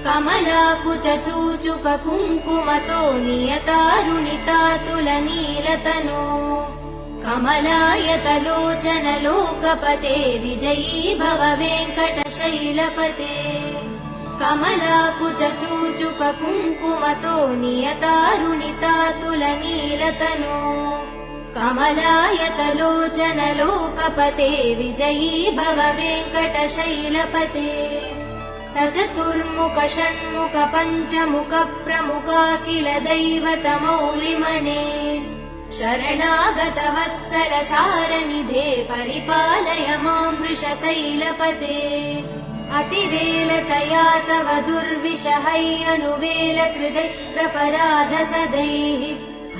कमलाकुचूचुक कुङ्कुमतो नियतारुणितातुलनीलतनो कमलायतलोचन लोकपते विजयी भव वेङ्कटशैलपते कमलाकुचूचुक कुङ्कुमतो नियतारुणितातुलनीलतनो कमलायतलोचन लोकपते विजयी भव वेङ्कटशैलपते सचतुर्मुख षण्मुख पञ्चमुख प्रमुखाखिल दैवतमौलिमणे शरणागतवत्सल सारनिधे परिपालय मां वृषशैलपते अतिवेलतया तव दुर्विषहैरनुवेल कृदैरपराध सदैः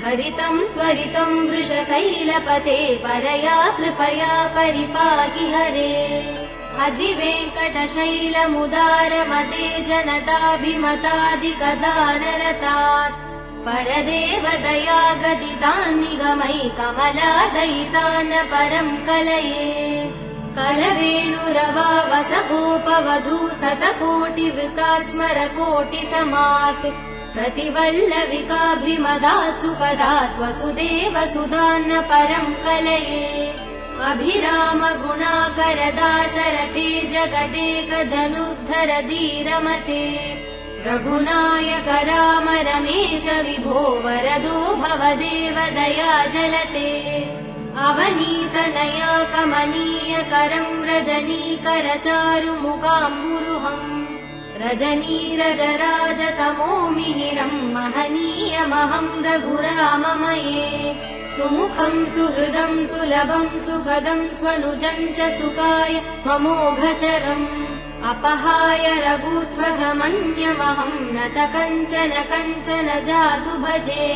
हरितं त्वरितं वृषशैलपते परया कृपया परिपाहि हरे अधिवेङ्कटशैलमुदारमते जनताभिमतादिकदानरतात् परदेवदया गदितान्निगमै कमलादयितान् परं कलये कलवेणुरवावसगोपवधू शतकोटिवृतात् स्मरकोटिसमात् प्रतिवल्लविकाभिमदात् सुखदात् वसुदेव सुधान्न परं कलये अभिराम गुणाकरदासरथे जगदेकधनुर्धर धीरमते रघुनायक राम रमेश विभो वरदो भवदेव दया जलते अवनीतनया कमनीय करं रजनीकरचारुमुखाम्बुरुहम् रजनीरजराजतमो मिहिरं महनीयमहं रघुराममये सुमुखं सुहृदं सुलभं सुखदं स्वनुजं च सुखाय ममोघचरम् अपहाय रघुत्वमन्यमहं नत कञ्चन कञ्चन जातु भजे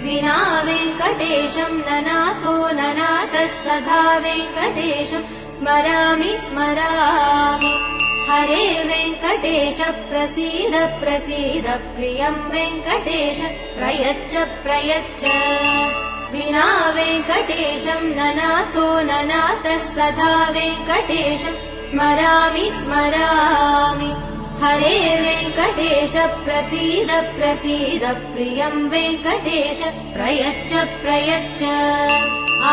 विना वेङ्कटेशं ननाथो ननाथः सदा वेङ्कटेशं स्मरामि स्मरामि हरे वेङ्कटेश प्रसीद प्रसीद प्रियं वेङ्कटेश प्रयच्छ प्रयच्छ विना वेङ्कटेशं ननाथो ननाथः सदा वेङ्कटेशं स्मरामि स्मरामि हरे वेङ्कटेश प्रसीद प्रसीद प्रियं वेङ्कटेश प्रयच्छ प्रयच्छ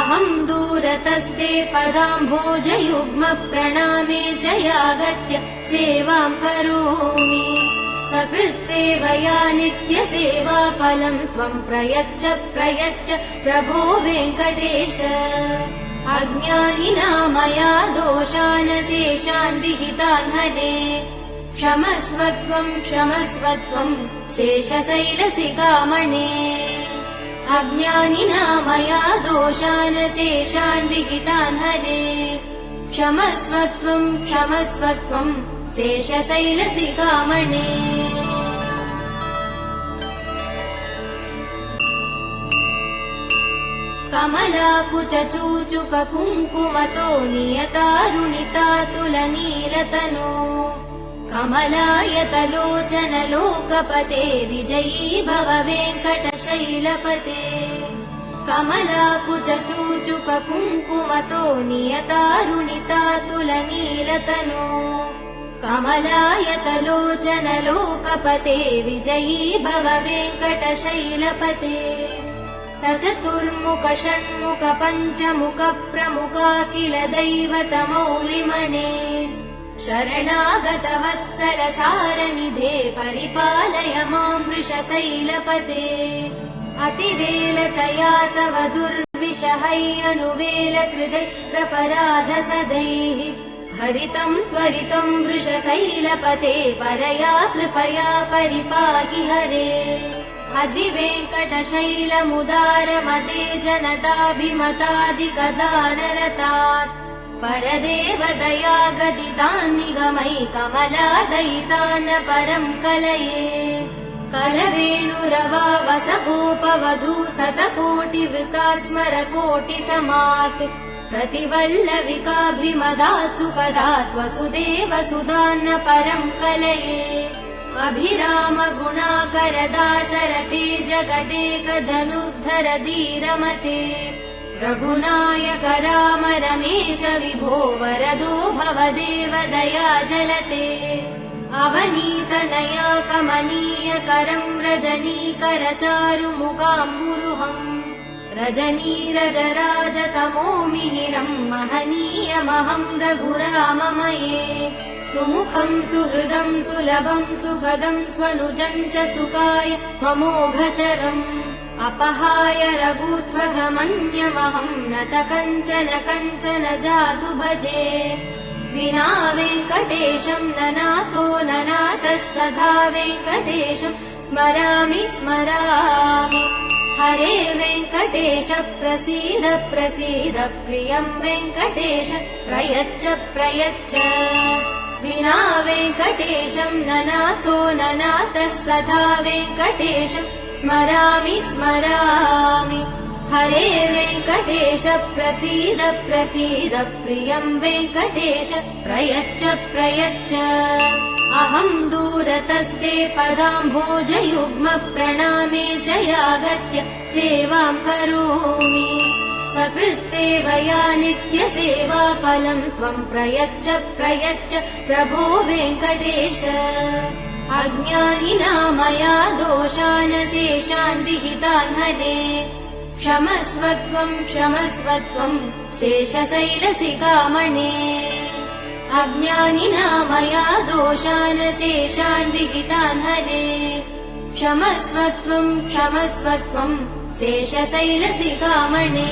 अहं दूरतस्ते पदाम्भोजयुग्म प्रणामे जयागत्य सेवां करोमि सकृत्सेवया नित्यसेवाफलं त्वं प्रयच्छ प्रयच्छ प्रभो वेङ्कटेश अज्ञानिना मया दोषान् शेषान् विहितान् हरे क्षमस्व त्वं शेषशैलशिखामणे अज्ञानिना मया दोषान् शेषान् विहितान् हरे क्षमस्व त्वं शेषशैलशिखामणे कमलाकुचूचुक कुङ्कुमतो नियतारुणितातुलनीलतनो कमलायतलोचन लोकपते विजयी भव वेङ्कटशैलपते कमलाकुचूचुक कुङ्कुमतो नियतारुणितातुलनीलतनो कमलायतलोचन लोकपते विजयी भव वेङ्कटशैलपते सचतुर्मुख षण्मुख पञ्चमुख प्रमुखाखिल दैवतमौलिमणे शरणागतवत्सल सारनिधे परिपालय मां वृषशैलपते अतिवेलतया तव दुर्विषहैरनुवेल कृदैरपराध सदैः हरितं त्वरितं वृषशैलपते परया कृपया परिपाहि हरे अधिवेङ्कटशैलमुदारमते जनताभिमतादिकदानरतात् परदेवदया गदितान्निगमै कमलादयितान् परं कलये कलवेणुरवावसगोपवधू शतकोटिवृतात् स्मरकोटिसमात् प्रतिवल्लविकाभिमदात् सुखदात् वसुदेव सुधान्न परं कलये अभिराम गुणाकरदासरथे जगदेकधनुर्धर धीरमते रघुनायक राम रमेश विभो वरदो भवदेव दया जलते अवनीतनया कमनीयकरम् रजनीकरचारुमुकाम्बुरुहम् रजनीरजराजतमो मिहिरम् महनीयमहम् रघुराममये सुमुखम् सुहृदम् सुलभम् सुखदम् स्वनुजम् च सुखाय ममोघचरम् अपहाय रघुत्वहमन्यमहम् नत कञ्चन जातु भजे विना वेङ्कटेशम् ननाथो ननाथः सदा वेङ्कटेशम् स्मरामि हरे वेङ्कटेश प्रसीद प्रियम् वेङ्कटेश प्रयच्छ विना वेङ्कटेशम् ननाथो ननाथः सदा वेङ्कटेशम् स्मरामि हरे वेङ्कटेश प्रसीद प्रियम् वेङ्कटेश प्रयच्छ अहम् दूरतस्ते पदाम्भोजयुग्म प्रणामे च यागत्य सेवाम् करोमि सकृत्सेवया नित्यसेवाफलम् त्वम् प्रयच्छ प्रभो वेङ्कटेश अज्ञानिना मया दोषानशेषान् विहितान् हरे क्षमस्वत्वम् शेषशैलसिकामणे अज्ञानिना मया दोषानशेषान् विहितान् हरे क्षमस्वत्वम् शेषशैलसिकामणे